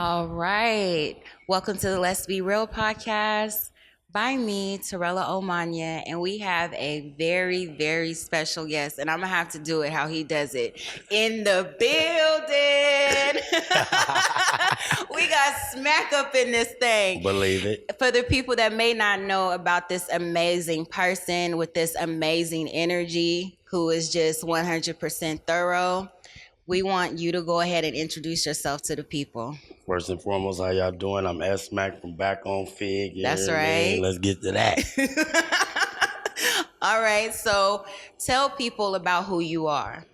All right. Welcome to the Let's Be Real podcast by me, Torella Omanya, and we have a very, very special guest, and I'm gonna have to do it how he does it in the building. We got Smacc up in this thing. Believe it. For the people that may not know about this amazing person with this amazing energy, who is just 100% thorough, we want you to go ahead and introduce yourself to the people. First and foremost, how y'all doing? I'm Smacc from Back on Fig. That's right. Let's get to that. All right. So tell people about who you are.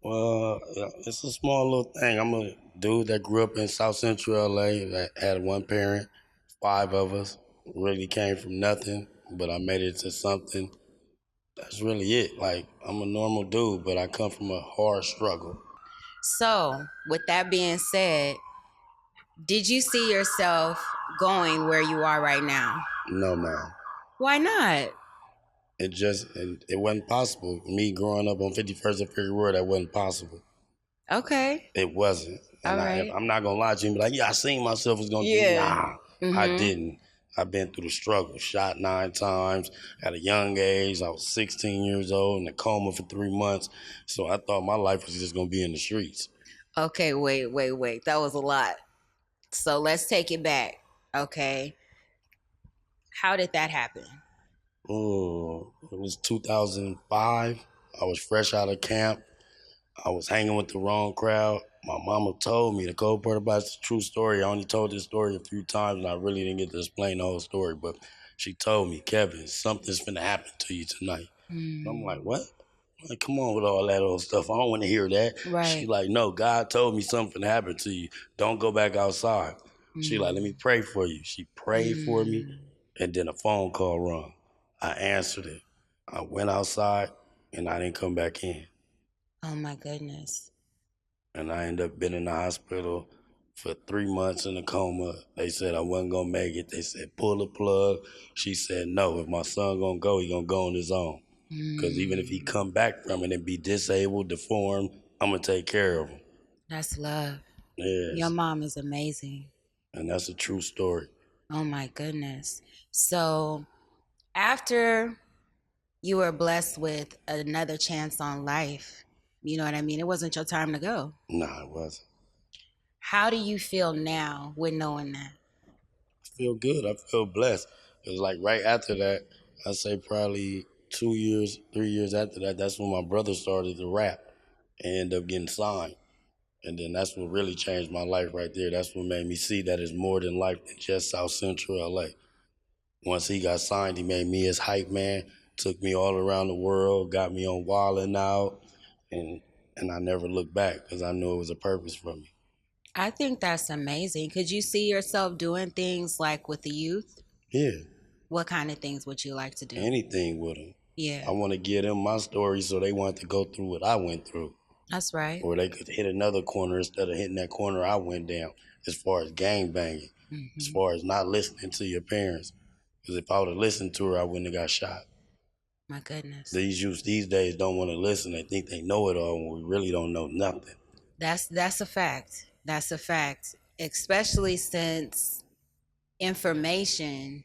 Well, it's a small little thing. I'm a dude that grew up in South Central LA that had one parent, five of us. Really came from nothing, but I made it to something. That's really it. Like, I'm a normal dude, but I come from a hard struggle. So, with that being said, did you see yourself going where you are right now? No, man. Why not? It wasn't possible. Me growing up on 51st and Ferry Road, that wasn't possible. Okay. It wasn't. And All right. I'm not going to lie to you and be like, yeah, I seen myself was going to do. Nah, I didn't. I've been through the struggle. Shot 9 times at a young age. I was 16 years old in a coma for 3 months. So I thought my life was just going to be in the streets. Okay, wait. That was a lot. So let's take it back. Okay. How did that happen? It was 2005. I was fresh out of camp. I was hanging with the wrong crowd. My mama told me, the cold part about it's a true story. I only told this story a few times and I really didn't get to explain the whole story, but she told me, Kevin, something's finna happen to you tonight. And I'm like, what? I'm like, come on with all that old stuff. I don't want to hear that. Right. She like, no, God told me something happened to you. Don't go back outside. She like, let me pray for you. She prayed for me and then a phone call rung. I answered it. I went outside and I didn't come back in. Oh my goodness. And I ended up being in the hospital for 3 months in a coma. They said I wasn't gonna make it. They said pull the plug. She said no. If my son gonna go, he gonna go on his own. Because even if he come back from it and be disabled, deformed, I'm gonna take care of him. That's love. Yes. Your mom is amazing. And that's a true story. Oh my goodness. So after you were blessed with another chance on life, you know what I mean? It wasn't your time to go. Nah, it wasn't. How do you feel now with knowing that? I feel good. I feel blessed. It was like right after that, I'd say probably 2 years, 3 years after that, that's when my brother started to rap and ended up getting signed. And then that's what really changed my life right there. That's what made me see that it's more than life than just South Central LA. Once he got signed, he made me his hype man, took me all around the world, got me on Wildin' Out, and I never looked back because I knew it was a purpose for me. I think that's amazing. Could you see yourself doing things like with the youth? Yeah. What kind of things would you like to do? Anything with them. Yeah. I want to give them my story so they want to go through what I went through. That's right. Or they could hit another corner instead of hitting that corner I went down, as far as gang banging, as far as not listening to your parents. Because if I would have listened to her, I wouldn't have got shot. My goodness. These youths these days don't want to listen. They think they know it all when we really don't know nothing. That's a fact. That's a fact. Especially since information,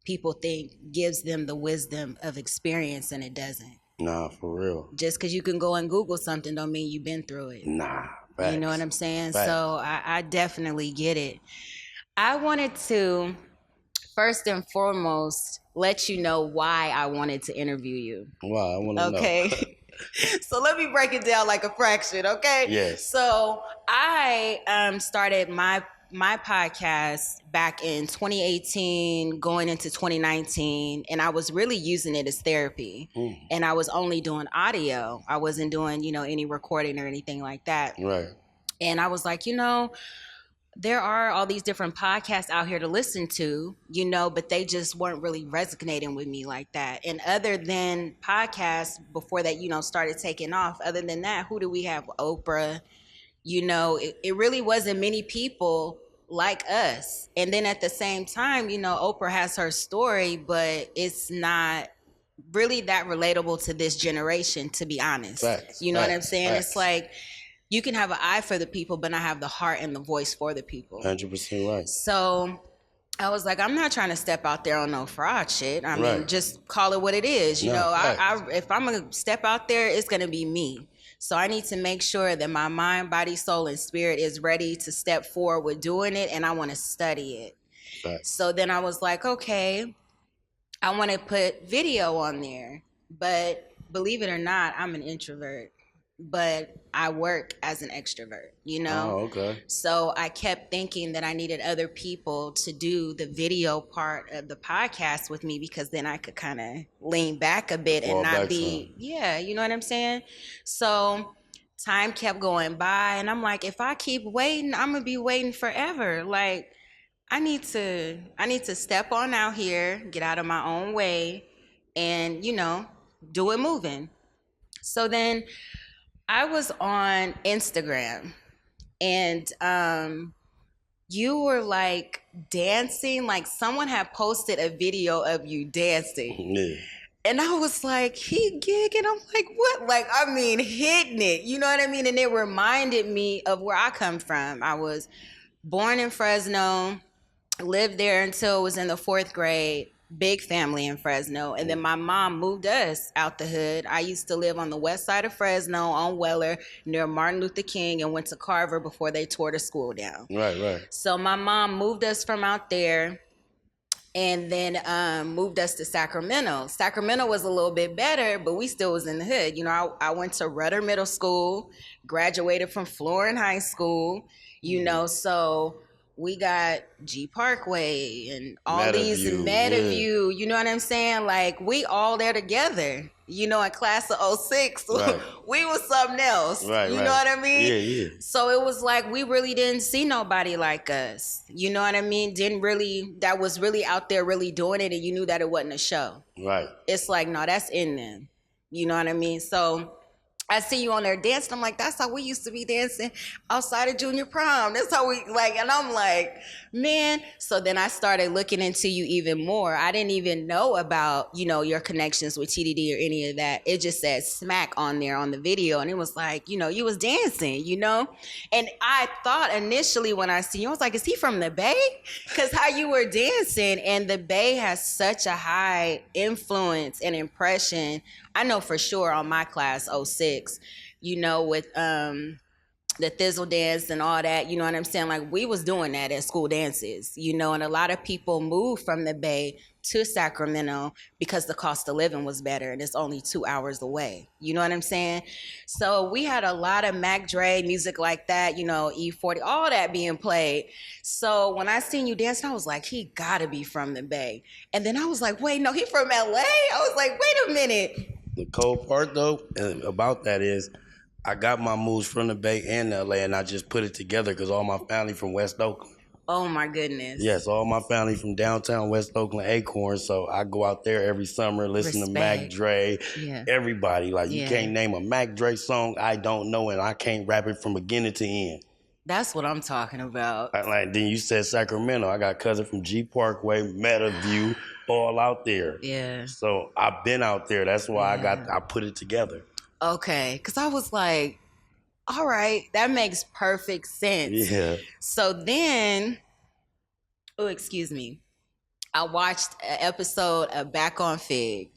people think, gives them the wisdom of experience, and it doesn't. Nah, for real. Just because you can go and Google something don't mean you've been through it. Nah, facts. You know what I'm saying? Facts. So I definitely get it. I wanted to, first and foremost, let you know why I wanted to interview you. Wow, I want to know. Okay. So let me break it down like a fraction, okay? Yes. So I started my podcast back in 2018, going into 2019, and I was really using it as therapy. And I was only doing audio. I wasn't doing, any recording or anything like that. Right. And I was like, there are all these different podcasts out here to listen to, but they just weren't really resonating with me like that. And other than podcasts before that, started taking off, other than that, who do we have? Oprah. It really wasn't many people like us. And then at the same time, Oprah has her story, but it's not really that relatable to this generation, to be honest. Facts. You know what I'm saying? Facts. It's like, You can have an eye for the people, but not have the heart and the voice for the people. 100% right. So I was like, I'm not trying to step out there on no fraud shit. I mean, Right. just call it what it is. You No, know, facts. if I'm gonna step out there, it's gonna be me. So I need to make sure that my mind, body, soul, and spirit is ready to step forward with doing it, and I want to study it. Facts. So then I was like, okay, I want to put video on there. But believe it or not, I'm an introvert, but I work as an extrovert, you know? Oh, okay. So I kept thinking that I needed other people to do the video part of the podcast with me, because then I could kind of lean back a bit and Fall not back some. be, yeah, you know what I'm saying? So time kept going by, and I'm like, if I keep waiting, I'm gonna be waiting forever. Like, I need to step on out here, get out of my own way, and do it moving. So then I was on Instagram, and you were like dancing, like someone had posted a video of you dancing. Yeah. And I was like, he gigging. I'm like, what? Like, I mean, hitting it. You know what I mean? And it reminded me of where I come from. I was born in Fresno, lived there until I was in the fourth grade. Big family in Fresno. And then my mom moved us out the hood. I used to live on the west side of Fresno on Weller near Martin Luther King, and went to Carver before they tore the school down. Right, right. So my mom moved us from out there, and then moved us to Sacramento. Sacramento was a little bit better, but we still was in the hood. You know, I went to Rudder Middle School, graduated from Florin High School, so we got G Parkway and all these Metaview, you know what I'm saying? Like, we all there together, in class of '06. Right. We was something else. Right, you right. know what I mean? Yeah, yeah. So it was like we really didn't see nobody like us. You know what I mean? That was really out there really doing it, and you knew that it wasn't a show. Right. It's like, no, that's in them. You know what I mean? So I see you on there dancing. I'm like, that's how we used to be dancing outside of junior prom. That's how we and I'm like, man. So then I started looking into you even more. I didn't even know about, your connections with T.D.E or any of that. It just said Smacc on there on the video. And it was like, you was dancing, And I thought initially when I see you, I was like, is he from the Bay? Because how you were dancing, and the Bay has such a high influence and impression, I know for sure, on my class '06, with the thizzle dance and all that, you know what I'm saying? Like, we was doing that at school dances, and a lot of people moved from the Bay to Sacramento because the cost of living was better, and it's only 2 hours away. You know what I'm saying? So we had a lot of Mac Dre music like that, E40, all that being played. So when I seen you dancing, I was like, he gotta be from the Bay. And then I was like, wait, no, he from LA? I was like, wait a minute. The cold part though about that is I got my moves from the Bay and LA, and I just put it together because all my family from West Oakland. Oh my goodness. Yes, all my family from downtown West Oakland, Acorn. So I go out there every summer, listen to Mac Dre, everybody. Like, you can't name a Mac Dre song I don't know, and I can't rap it from beginning to end. That's what I'm talking about. Then you said Sacramento. I got cousin from G Parkway, Metaview, all out there. Yeah. So I've been out there. That's why I put it together. Okay, because I was like, all right, that makes perfect sense. Yeah. So then, excuse me, I watched an episode of Back on Fig,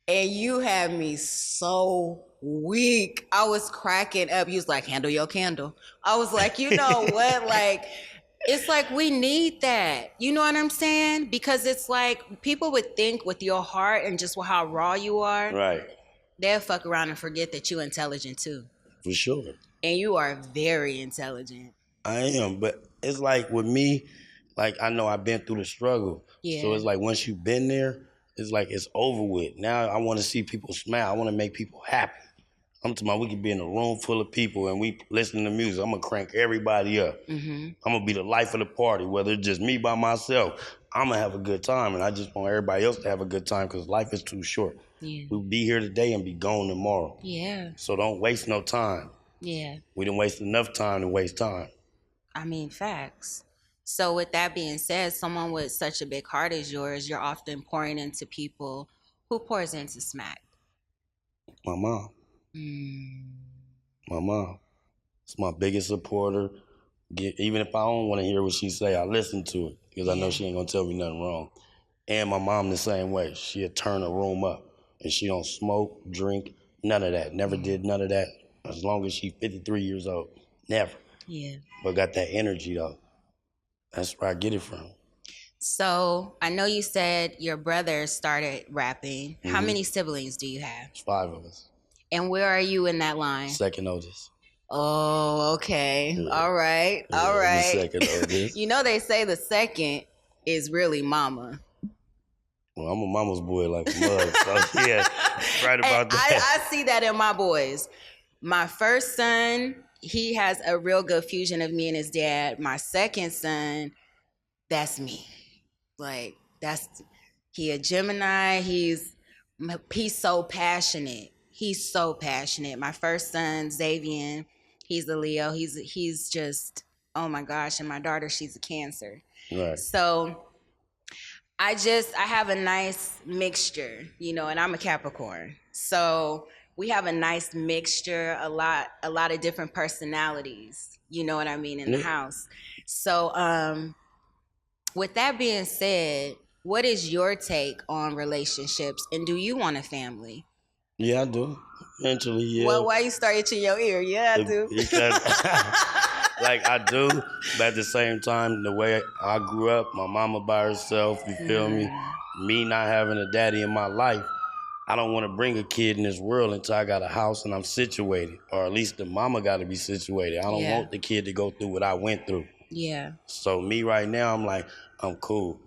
and you had me so weak. I was cracking up. You was like, handle your candle. I was like, you know what? Like, it's like, we need that. You know what I'm saying? Because it's like, people would think with your heart and just how raw you are, right, they'll fuck around and forget that you're intelligent too. For sure. And you are very intelligent. I am, but it's like with me, like, I know I've been through the struggle. Yeah. So it's like, once you've been there, it's like it's over with. Now I want to see people smile. I want to make people happy. I'm talking about we could be in a room full of people and we listening to music. I'm going to crank everybody up. Mm-hmm. I'm going to be the life of the party, whether it's just me by myself. I'm going to have a good time, and I just want everybody else to have a good time because life is too short. Yeah. We'll be here today and be gone tomorrow. Yeah. So don't waste no time. Yeah. We didn't waste enough time to waste time. I mean, facts. So with that being said, someone with such a big heart as yours, you're often pouring into people. Who pours into Smacc? My mom. My mom. It's my biggest supporter. Even if I don't want to hear what she say, I listen to it because I know Yeah. she ain't gonna tell me nothing wrong. And my mom the same way. She'll turn a room up, and she don't smoke, drink, none of that. Never Yeah. did none of that. As long as she 53 years old, never. Yeah. But got that energy though. That's where I get it from. So I know you said your brother started rapping. How Mm-hmm. many siblings do you have? It's 5 of us. And where are you in that line? Second oldest. Oh, okay. Yeah. All right. Yeah, All I'm the right. second oldest. You know, they say the second is really mama. Well, I'm a mama's boy like a mug, so yeah, right about that. I see that in my boys. My first son, he has a real good fusion of me and his dad. My second son, that's me. Like, that's he a Gemini. He's so passionate. He's so passionate. My first son, Xavier, he's a Leo. He's just, oh my gosh. And my daughter, she's a Cancer. Right. So I have a nice mixture, and I'm a Capricorn. So we have a nice mixture, a lot of different personalities, you know what I mean, in the house. So with that being said, what is your take on relationships, and do you want a family? Yeah, I do. Eventually, yeah. Well, why you start itching your ear? Yeah, I do. Because, like, I do, but at the same time, the way I grew up, my mama by herself, you feel me? Me not having a daddy in my life, I don't want to bring a kid in this world until I got a house and I'm situated, or at least the mama got to be situated. I don't want the kid to go through what I went through. Yeah. So me right now, I'm like, I'm cool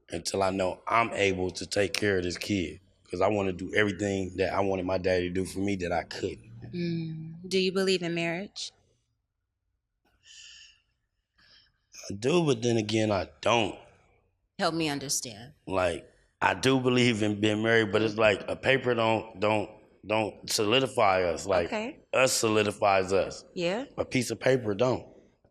until I know I'm able to take care of this kid. Because I want to do everything that I wanted my daddy to do for me that I couldn't. Do you believe in marriage? I do, but then again, I don't. Help me understand. Like, I do believe in being married, but it's like a paper don't solidify us. Like, us solidifies us. Yeah. A piece of paper don't.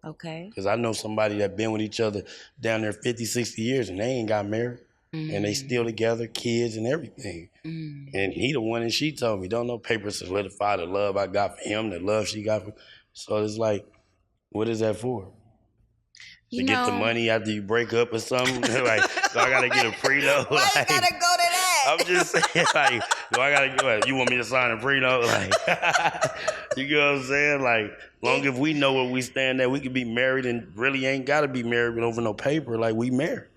Okay. Because I know somebody that been with each other down there 50, 60 years and they ain't got married. And they still together, kids and everything. And he the one, and she told me, don't no paper solidify the love I got for him, the love she got for him. So it's like, what is that for? To get the money after you break up or something? Like, so I gotta get a prenup? Why you gotta go to that? I'm just saying, like, do I gotta, you want me to sign a prenup? Like, you know what I'm saying? Like, long as we know where we stand at, we could be married and really ain't gotta be married over no paper. Like, we married.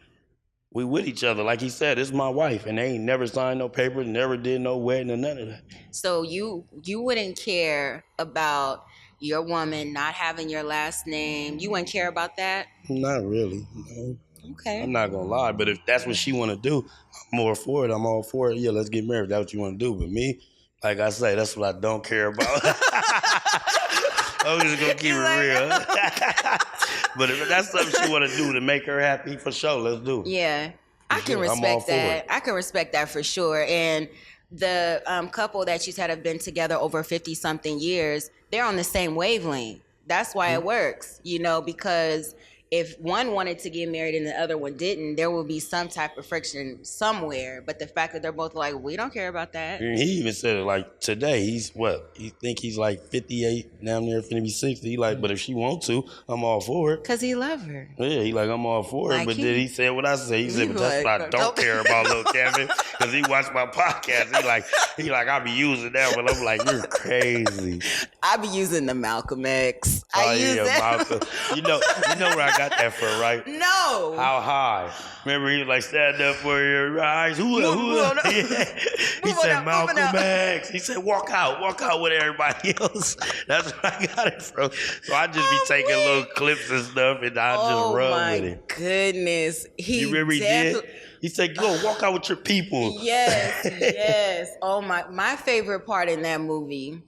We with each other. Like he said, it's my wife, and they ain't never signed no papers, never did no wedding or none of that. So you wouldn't care about your woman not having your last name? You wouldn't care about that? Not really, no. Okay. I'm not gonna lie, but if that's what she wanna do, I'm more for it. I'm all for it. Yeah, let's get married. That's what you wanna do. But me, like I say, that's what I don't care about. I'm just gonna keep it real. But if that's something she want to do to make her happy, for sure, let's do it. Yeah, I can respect that. I can respect that for sure. And the couple that you said have been together over 50-something years, they're on the same wavelength. That's why it works, because if one wanted to get married and the other one didn't, there will be some type of friction somewhere. But the fact that they're both like, we don't care about that. And he even said it like today. He's what? He think he's like 58, down there finna be 60. He like, but if she want to, I'm all for it. Cause he love her. Yeah, he like, I'm all for it. But then he said what I said. He said, but that's what I don't care about, little Kevin. Cause he watched my podcast. He like, I be using that, but I'm like, you're crazy. I be using the Malcolm X. Malcolm. You know where I got that from, right? No. How high? Remember he was like, stand up for your eyes. Who? Yeah. He said Malcolm X. He said walk out with everybody else. That's where I got it from. So I just be taking little clips and stuff, and I just run with it. Oh my goodness. You remember he did? He said, go walk out with your people. Yes, yes. Oh my favorite part in that movie,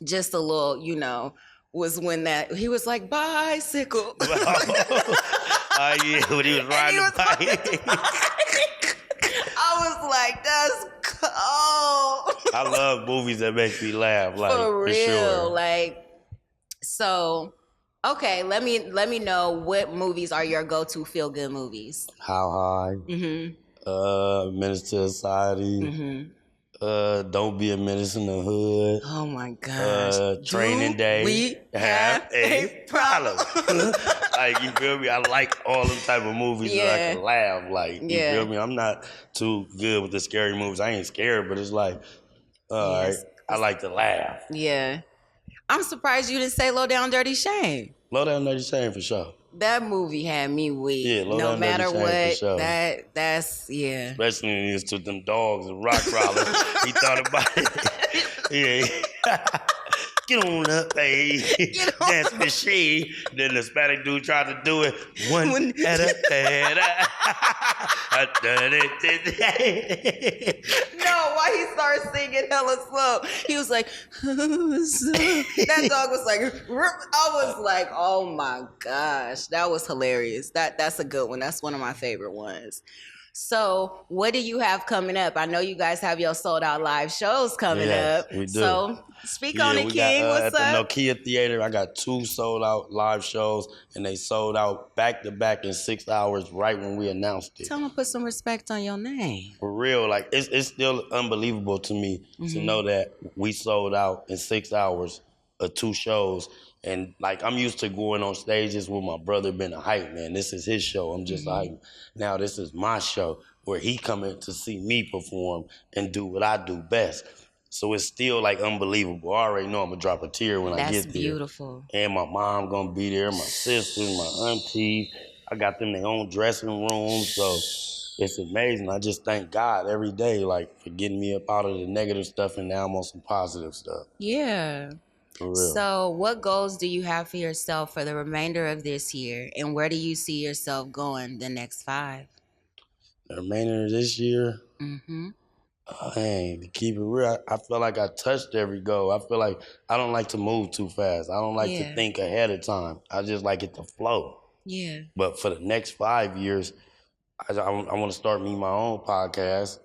just a little, was when he was like, bicycle. Oh yeah, when he was riding the bike. I was like, that's cold. I love movies that make me laugh, like for real. Sure. Like, so okay, let me know what movies are your go-to feel-good movies. How High? Menace to Society. Don't Be a Menace in the Hood. Oh my gosh. Training Do Day. we Have have a a problem. problem? Like, you feel me? I like all them type of movies that I Yeah. can laugh. Like, you feel Yeah. me? I'm not too good with the scary movies. I ain't scared, but it's like, all right, Yes. I like to laugh. Yeah. I'm surprised you didn't say Low Down Dirty Shame. Low Down Dirty Shame for sure. That movie had me Yeah, weak. Low No Down Dirty matter Shame for what, sure. that's yeah. Especially when he was to them dogs and rock crawlers. He thought about it. Yeah. Get on up, hey. Dance machine. Then the Hispanic dude tried to do it. One at a No, why he started singing hella slow? He was like, that dog was like, I was like, oh my gosh, that was hilarious. That's a good one. That's one of my favorite ones. So, what do you have coming up? I know you guys have your sold out live shows coming Yes, up. we do. So, speak on Yeah, it, we got King. What's at the up? Nokia Theater. I got 2 sold out live shows, and they sold out back to back in 6 hours right when we announced it. Tell them to put some respect on your name. For real, like it's still unbelievable to me to know that we sold out in 6 hours of 2 shows. And like I'm used to going on stages with my brother being a hype man. This is his show. I'm just a hype. Now this is my show where he coming to see me perform and do what I do best. So it's still like unbelievable. I already know I'm gonna drop a tear when I That's get there. beautiful. And my mom gonna be there, my sisters, my aunties. I got them their own dressing room, so it's amazing. I just thank God every day, like for getting me up out of the negative stuff, and now I'm on some positive stuff. Yeah. For real. So, what goals do you have for yourself for the remainder of this year, and where do you see yourself going the next 5? The remainder of this year, Mm-hmm. to keep it real, I feel like I touched every goal. I feel like I don't like to move too fast. I don't like to Yeah. think ahead of time. I just like it to flow. Yeah. But for the next 5 years, I want to start me my own podcast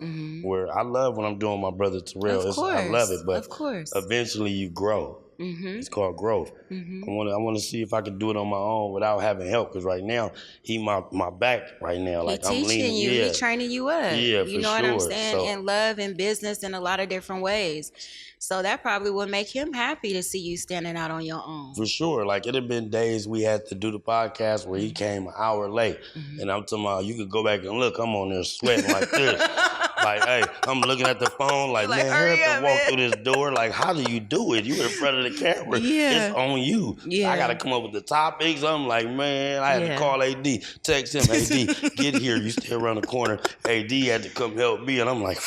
where I love what I'm doing with my brother Terrell. Of I love course. it, but Of course. eventually you grow. Mm-hmm. It's called growth. Mm-hmm. I want to see if I can do it on my own without having help. Because right now he my back right now. He Like I'm teaching leaning. you, Yeah, he training you up. yeah, You for know what I'm sure. saying? So In love and business in a lot of different ways. So that probably would make him happy to see you standing out on your own. for sure, like it had been days we had to do the podcast where he came an hour late, and I'm talking about you could go back and look. I'm on there sweating like this. Like, hey, I'm looking at the phone like, Like, man, hurry hurry up up, and walk man. through this door. Like, how do you do it? You in front of the camera. Yeah. It's on you. Yeah. I got to come up with the topics. I'm like, man, I had Yeah. to call AD, text him, AD, get here. You stay around the corner. AD had to come help me. And I'm like,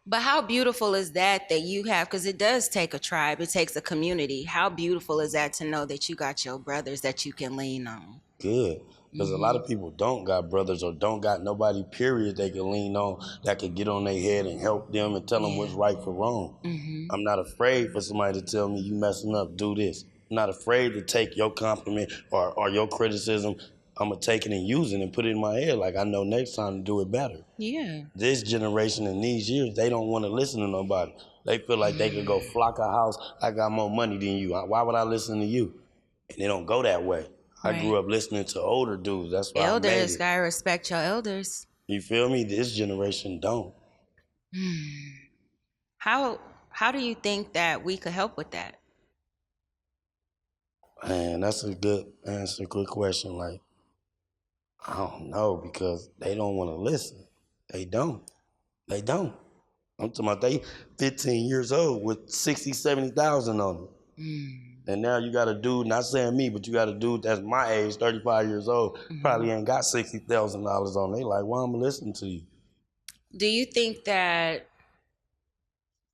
But how beautiful is that you have, because it does take a tribe, it takes a community. How beautiful is that to know that you got your brothers that you can lean on? good. Because a lot of people don't got brothers or don't got nobody, period, they can lean on that can get on their head and help them and tell them what's right for wrong. I'm not afraid for somebody to tell me you messing up, do this. I'm not afraid to take your compliment or your criticism. I'm going to take it and use it and put it in my head like I know next time to do it better. Yeah. This generation in these years, they don't want to listen to nobody. They feel like they could go flock a house. I got more money than you. Why would I listen to you? And they don't go that way. I grew up listening to older dudes. That's why I made Elders, it. gotta respect your elders. You feel me? This generation don't. How do you think that we could help with that? Man, that's a good answer, good question. Like, I don't know because they don't want to listen. They don't. They don't. I'm talking about they 15 years old with 60, 70,000 on them. And now you got a dude, not saying me, but you got a dude that's my age, 35 years old, probably ain't got $60,000 on. They like, why am I listening to you? Do you think that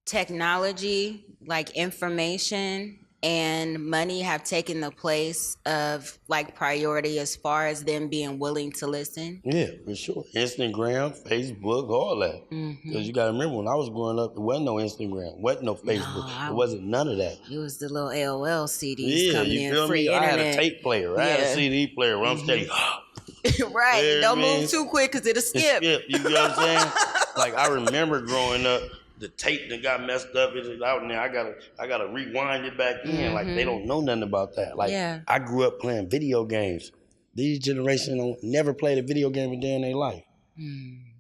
technology, like information and money, have taken the place of like priority as far as them being willing to listen? Yeah, for sure. Instagram, Facebook, all that. Because you got to remember, when I was growing up, there wasn't no Instagram, wasn't no Facebook. There wasn't none of that. It was the little AOL CDs Yeah, coming you in, feel free me? I internet. had a tape player. I had a CD player where I'm steady. Right. You know Don't what I mean? move too quick because it'll skip. You know what I'm saying? Like I remember growing up, the tape that got messed up is out now. I gotta rewind it back in. Like they don't know nothing about that. Like I grew up playing video games. These generation don't never played a video game a day in their life.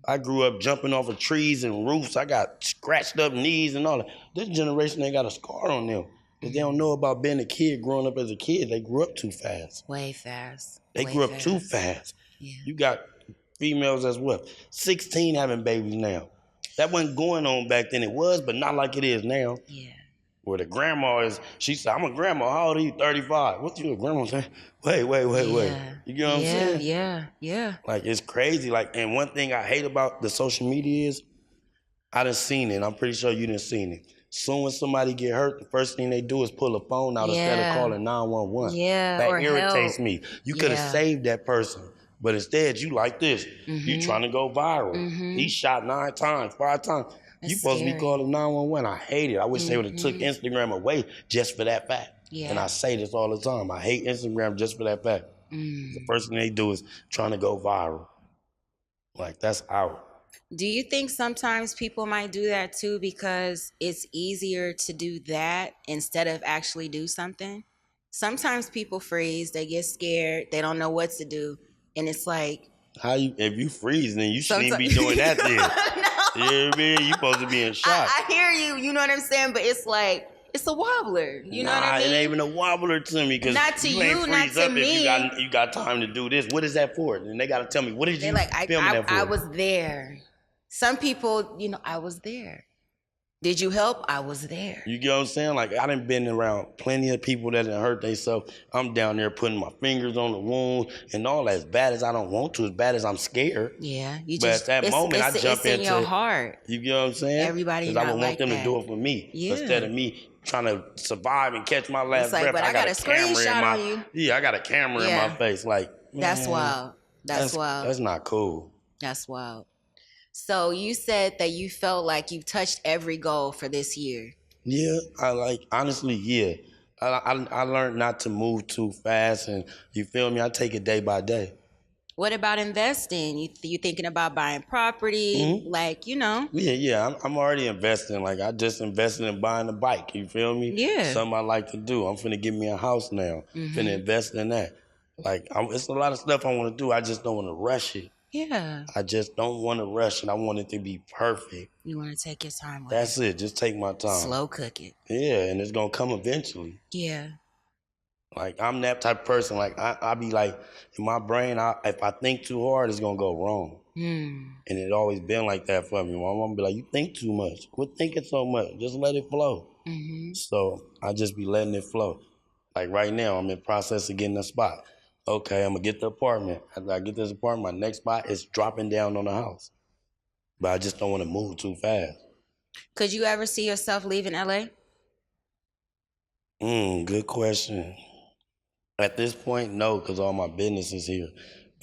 I grew up jumping off of trees and roofs. I got scratched up knees and all that. This generation ain't got a scar on them. Because they don't know about being a kid, growing up as a kid. They grew up too fast. Way fast. They Way grew up fast. too fast. Yeah. You got females as well. 16 having babies now. That wasn't going on back then. It was, but not like it is now. Yeah. Where the grandma is, she said, I'm a grandma. How old are you? 35. What's your grandma saying? Wait. Yeah. You get what I'm saying? Yeah. Like, it's crazy. Like, and one thing I hate about the social media is I done seen it. I'm pretty sure you done seen it. Soon as somebody get hurt, the first thing they do is pull a phone out instead of calling 911. Yeah, that or irritates help. me. You could have saved that person, but instead you like this. You trying to go viral. He shot 9 times, 5 times. That's you supposed to be scary. calling 911. I hate it. I wish they would have took Instagram away just for that fact. Yeah. And I say this all the time. I hate Instagram just for that fact. The first thing they do is trying to go viral. Like, that's out. Do you think sometimes people might do that too because it's easier to do that instead of actually do something? Sometimes people freeze, they get scared, they don't know what to do, and it's like, If you freeze, then you shouldn't even be doing that then. No. You know what I mean? You supposed to be in shock. I hear you, you know what I'm saying? But it's like, it's a wobbler. You know what I mean? It ain't even a wobbler to me. Cause Not to you, ain't you, not freeze to up me. If you got time to do this. What is that for? And they got to tell me, what did They're you like, film that for? I was there. Some people, I was there. Did you help? I was there. You get what I'm saying? Like, I done been around plenty of people that done hurt themselves. I'm down there putting my fingers on the wound and all that. As bad as I don't want to, as bad as I'm scared. Yeah, But at that moment, I jump it's in into your heart. You get what I'm saying? Everybody Because I not would like want them that. to do it for me. Yeah. Instead of me trying to survive and catch my last It's like, breath. but I got a screenshot on you. Yeah, I got a camera in my face. Like, That's man, wild. That's wild. That's not cool. That's wild. So you said that you felt like you touched every goal for this year. Yeah, honestly, yeah. I learned not to move too fast, and you feel me? I take it day by day. What about investing? You thinking about buying property? Like, Yeah. I'm already investing. Like, I just invested in buying a bike. You feel me? Yeah. Something I like to do. I'm finna get me a house now. Finna invest in that. Like, it's a lot of stuff I want to do. I just don't want to rush it. Yeah. I just don't want to rush it. I want it to be perfect. You want to take your time with That's it. Just take my time. Slow cook it. Yeah, and it's gonna come eventually. Yeah. Like, I'm that type of person. Like, I be like, in my brain, if I think too hard, it's gonna go wrong. And it always been like that for me. My mom be like, you think too much. Quit thinking so much. Just let it flow. So I just be letting it flow. Like, right now, I'm in the process of getting a spot. Okay, I'm gonna get the apartment. After I get this apartment, my next spot is dropping down on the house. But I just don't want to move too fast. Could you ever see yourself leaving LA? Good question. At this point, no, because all my business is here.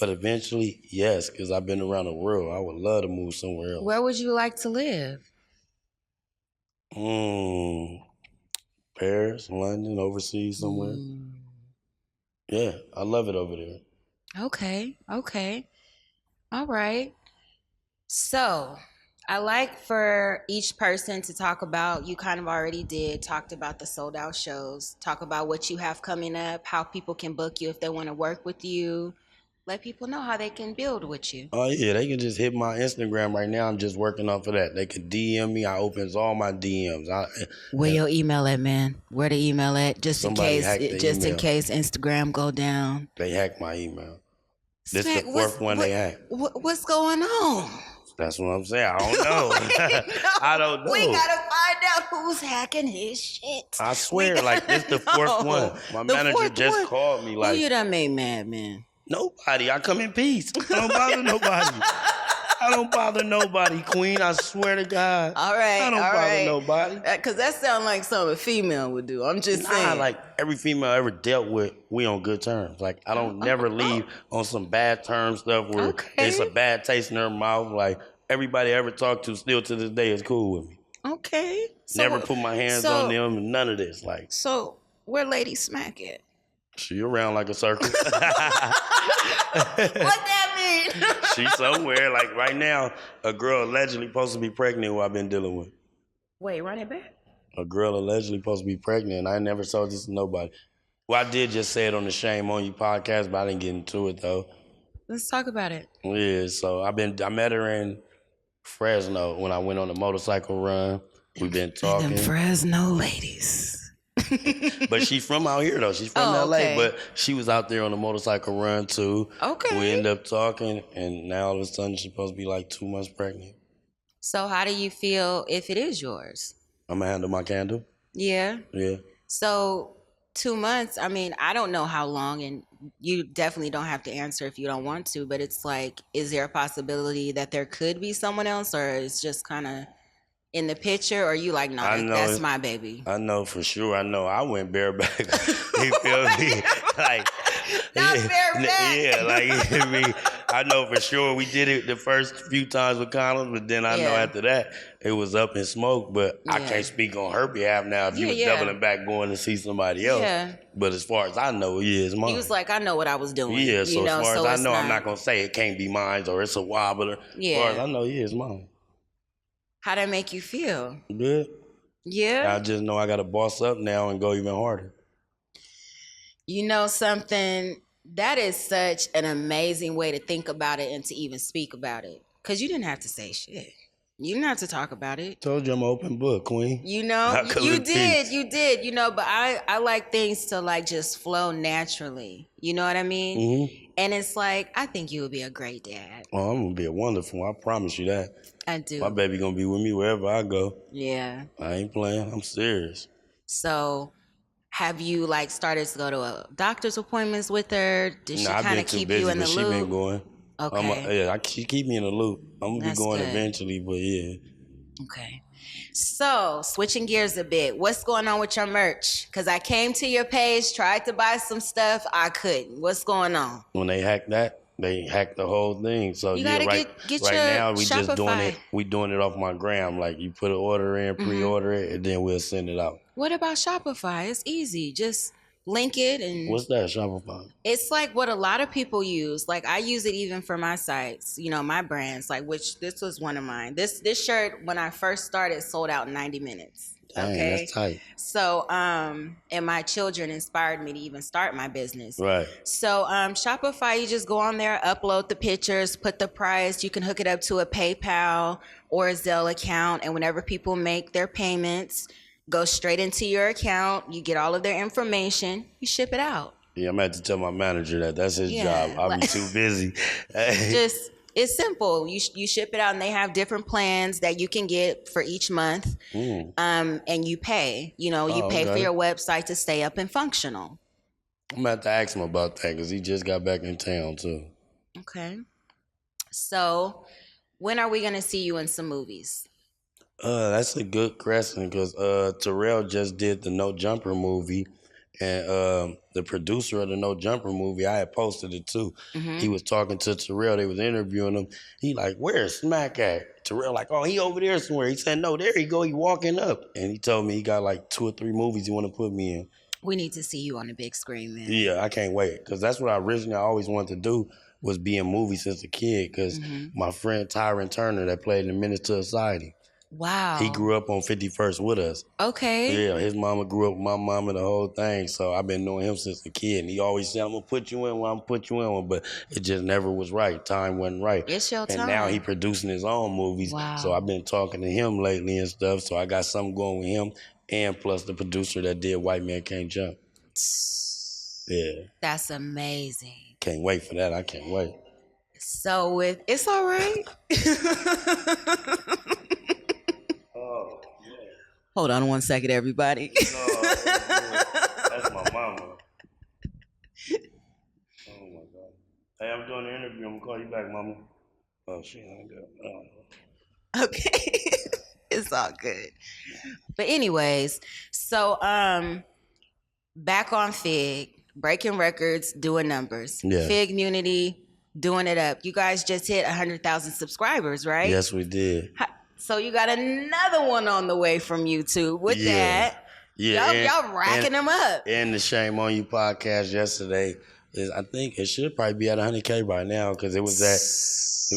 But eventually, yes, because I've been around the world. I would love to move somewhere else. Where would you like to live? Paris, London, overseas somewhere. Yeah, I love it over there. Okay. All right. So I like for each person to talk about, you kind of already did, talked about the sold out shows, talk about what you have coming up, how people can book you if they want to work with you. Let people know how they can build with you. Oh, yeah, they can just hit my Instagram right now. I'm just working off of that. They could DM me. I opens all my DMs. Where your email at, man? Where the email at? Just in case Instagram go down. They hacked my email. This Smacc, is the fourth one they hacked. What's going on? That's what I'm saying. I don't know. I don't know. We gotta find out who's hacking his shit. I swear, like, this the fourth one. My manager just called me like, who you done made mad, man? Nobody. I come in peace. I don't bother nobody. I don't bother nobody, Queen. I swear to God. All right. I don't bother nobody. Because that sounds like something a female would do. I'm just saying. Like, every female I ever dealt with, we on good terms. Like, I don't never leave on some bad terms stuff where it's a bad taste in her mouth. Like, everybody I ever talked to still to this day is cool with me. Okay. Never put my hands on them and none of this. Like, so where Lady Smacc at? She around like a circle. What that mean? She somewhere. Like, right now, a girl allegedly supposed to be pregnant who I've been dealing with. Wait, run it back. A girl allegedly supposed to be pregnant. I never told this to nobody. Well, I did just say it on the Shame on You podcast, but I didn't get into it though. Let's talk about it. Yeah, so I met her in Fresno, when I went on the motorcycle run, we've been Them talking. Fresno ladies. But she's from out here though. She's from Oh, LA, okay. but she was out there on the motorcycle run too. Okay. We ended up talking, and now all of a sudden she's supposed to be like 2 months pregnant. So how do you feel if it is yours? I'm gonna handle my candle. Yeah. Yeah. So 2 months, I mean, I don't know how long, and you definitely don't have to answer if you don't want to, but it's like, is there a possibility that there could be someone else, or it's just kind of in the picture, or you like, no, I know that's it's- my baby? I know for sure. I know I went bareback. You feel me? Like Not bareback. Yeah, like I know for sure we did it the first few times with condoms, but then I know Yeah. after that it was up in smoke. But I Yeah. can't speak on her behalf now. If you Yeah, was yeah. doubling back going to see somebody else. Yeah. But as far as I know, yeah, it's mine. He was like, I know what I was doing. Yeah, so you know, as far so as I it's know, I'm not gonna say it can't be mine or it's a wobbler. Yeah. As far as I know, yeah, it's mine. How'd that make you feel? Good. Yeah. I just know I gotta boss up now and go even harder. You know something? That is such an amazing way to think about it and to even speak about it. Because you didn't have to say shit. You didn't have to talk about it. Told you I'm an open book, queen. You know, I could you live did, peace. you did, you know, but I like things to like just flow naturally. You know what I mean? Mm-hmm. And it's like, I think you would be a great dad. Oh, I'm gonna be a wonderful. I promise you that. I do. My baby gonna be with me wherever I go. Yeah. I ain't playing. I'm serious. So have you like started to go to doctor's appointments with her? Did she I've kind been of too keep busy, you in the but she loop? been going. Okay. She keep me in the loop. I'm gonna That's be going good. eventually, but yeah. Okay. So, switching gears a bit, what's going on with your merch? Because I came to your page, tried to buy some stuff, I couldn't. What's going on? When they hacked that, they hacked the whole thing. So You yeah, gotta right, get right your now we just doing Shopify. it. We doing it off my gram. Like you put an order in, pre-order it, and then we'll send it out. What about Shopify? It's easy. Just link it and What's that, Shopify? it's like what a lot of people use. Like I use it even for my sites, you know, my brands, like which this was one of mine. This shirt when I first started sold out in 90 minutes. Dang, Okay. that's tight. So and my children inspired me to even start my business. Right. So Shopify, you just go on there, upload the pictures, put the price, you can hook it up to a PayPal or a Zelle account, and whenever people make their payments, go straight into your account, you get all of their information, you ship it out. Yeah, I'm gonna have to tell my manager that. That's his Yeah, job. I'll be too busy. Just it's simple. You ship it out, and they have different plans that you can get for each month. And you pay. You know, you pay for okay. your website to stay up and functional. I'm gonna have to ask him about that because he just got back in town too. Okay. So, when are we gonna see you in some movies? That's a good question because Terrell just did the No Jumper movie, and the producer of the No Jumper movie, I had posted it too. He was talking to Terrell. They was interviewing him. He like, "Where's Smacc at?" Terrell like, "Oh, he over there somewhere." He said, "No, there he go. He walking up." And he told me he got like 2 or 3 movies he want to put me in. We need to see you on the big screen, man. Yeah, I can't wait because that's what I originally always wanted to do was be in movies since a kid. Because my friend Tyron Turner that played in Menace to Society. Wow. He grew up on 51st with us. Okay. Yeah, his mama grew up with my mama, the whole thing. So I've been knowing him since a kid. And he always said, "I'm going to put you in one, I'm going to put you in one." But it just never was right. Time wasn't right. It's your time. And now he producing his own movies. Wow. So I've been talking to him lately and stuff. So I got something going with him. And plus the producer that did White Man Can't Jump. Yeah. That's amazing. Can't wait for that. I can't wait. So it's all right. Oh, yeah. Hold on 1 second, everybody. That's my mama. Oh my God. Hey, I'm doing the interview. I'm gonna call you back, mama. Oh, she hung up. Oh. Okay. It's all good. But anyways, so back on Fig, breaking records, doing numbers. Yeah. Fig Community, doing it up. You guys just hit 100,000 subscribers, right? Yes, we did. So you got another one on the way from YouTube with that. Yeah. Y'all racking them up. And the Shame on You podcast yesterday is, I think it should probably be at 100K by now because it was at,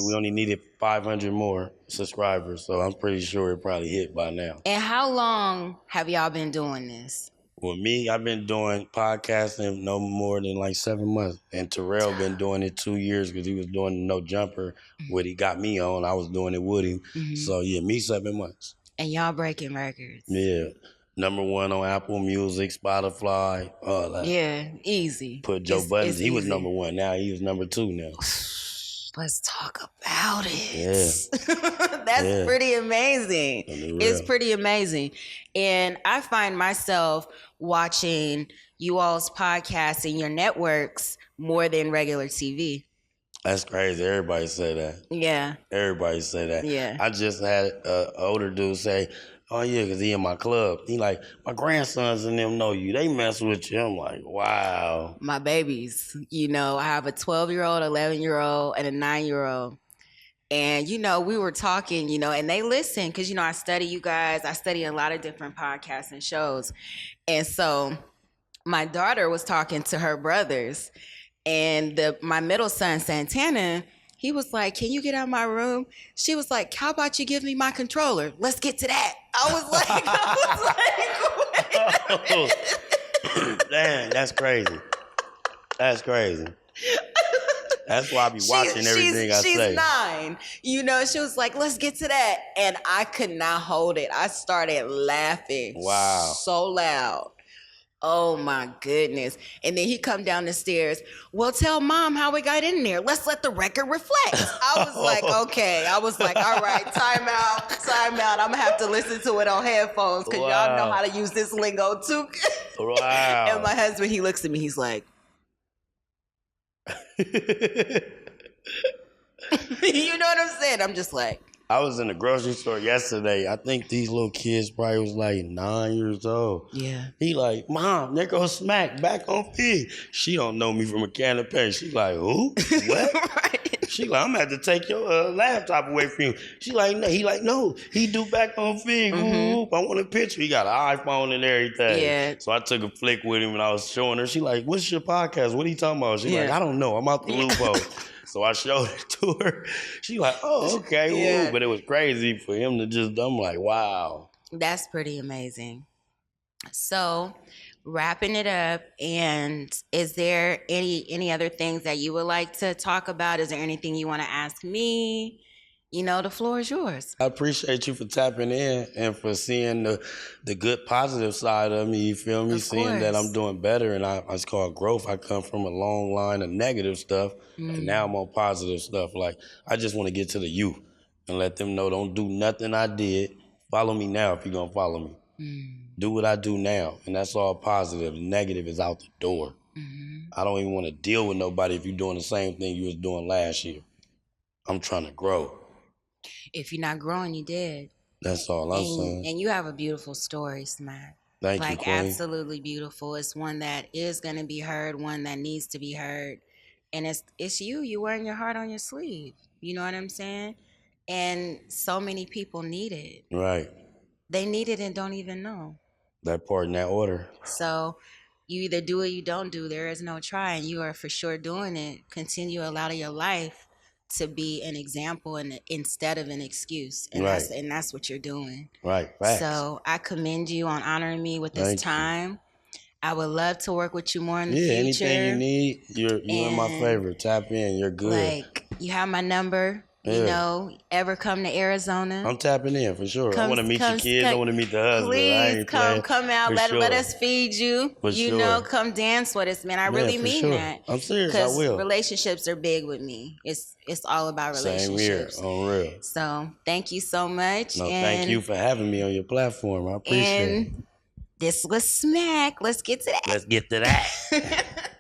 we only needed 500 more subscribers. So I'm pretty sure it probably hit by now. And how long have y'all been doing this? With me, I've been doing podcasting no more than like 7 months, and Terrell been doing it 2 years because he was doing No Jumper. What he got me on, I was doing it with him. Mhm. So yeah, me 7 months. And y'all breaking records. Yeah, #1 on Apple Music, Spotify, all that. Yeah, easy. Put Joe Buttons. It's He was easy. #1. Now he was #2 now. Let's talk about Yeah, it. That's yeah. pretty amazing. On the It's real. pretty amazing. And I find myself watching you all's podcasts and your networks more than regular TV. That's crazy. Everybody say that. Yeah. Everybody say that. Yeah. I just had an older dude say, "Oh yeah, because he in my club." He like, "My grandsons and them know you. They mess with you." I'm like, "Wow." My babies, I have a 12-year-old, 11-year-old, and a 9-year-old. And, we were talking, and they listen because, I study you guys. I study a lot of different podcasts and shows. And so my daughter was talking to her brothers, and my middle son, Santana, he was like, "Can you get out of my room?" She was like, "How about you give me my controller? Let's get to that." I was like, wait. Damn, that's crazy. That's crazy. That's why I be watching everything I say. She's 9. She was like, "Let's get to that." And I could not hold it. I started laughing. Wow. So loud. Oh my goodness. And then he come down the stairs. "Well, tell mom how we got in there. Let's let the record reflect." I was like, okay. I was like, all right, time out. I'm gonna have to listen to it on headphones because y'all know how to use this lingo too. Wow. And my husband, he looks at me, he's like, you know what I'm saying? I'm just like, I was in the grocery store yesterday. I think these little kids probably was like 9 years old. yeah. He like, "Mom, there goes Smacc back on feed." She don't know me from a can of paint. She like, "Who? What?" Right. She like, "I'm gonna have to take your laptop away from you." She like, "No." He like, "No, he do back on feed. Mhm. I want a picture." He got an iPhone and everything. Yeah. So I took a flick with him and I was showing her. She like, "What's your podcast? What are you talking about?" She like, Yeah. "I don't know. I'm out the loophole." So I showed it to her. She like, "Oh, okay." Yeah. Woo. But it was crazy for him to just, I'm like, wow. That's pretty amazing. So, wrapping it up, and is there any other things that you would like to talk about? Is there anything you want to ask me? The floor is yours. I appreciate you for tapping in and for seeing the good positive side of me. You feel me? Of Seeing that I'm course. doing better, and it's called growth. I come from a long line of negative stuff, and now I'm on positive stuff. Like, I just want to get to the youth and let them know, don't do nothing I did. Follow me now if you're gonna follow me. Do what I do now, and that's all positive. The negative is out the door. I don't even want to deal with nobody if you're doing the same thing you was doing last year. I'm trying to grow. If you're not growing, you dead. That's all I'm saying. And you have a beautiful story, Smacc. Thank you, Like, Queen. absolutely beautiful. It's one that is going to be heard, one that needs to be heard. And it's you. You wearing your heart on your sleeve. You know what I'm saying? And so many people need it. Right. They need it and don't even know. That part in that order. So you either do or you don't do. There is no try, and you are for sure doing it. Continue a lot of your life to be an example and instead of an excuse. And Right. that's what you're doing. Right. Facts. So I commend you on honoring me with this Thank you. time. I would love to work with you more in the Yeah, future. anything you need, you're in my And, favor. Tap in. You're good. Like, you have my number. Yeah. Ever come to Arizona? I'm tapping in for sure. I Come- want to meet come- your kids. I come- want to meet the husband. I Please ain't playing. come out. For Let sure. us feed you. For sure. Come dance with us, man. I Yeah, really for mean sure. that. I'm serious. I Because will. relationships are big with me. It's all about Same here. relationships. On real. So thank you so much. No, and, thank you for having me on your platform. I appreciate it. And this was Smacc. Let's get to that. Let's get to that.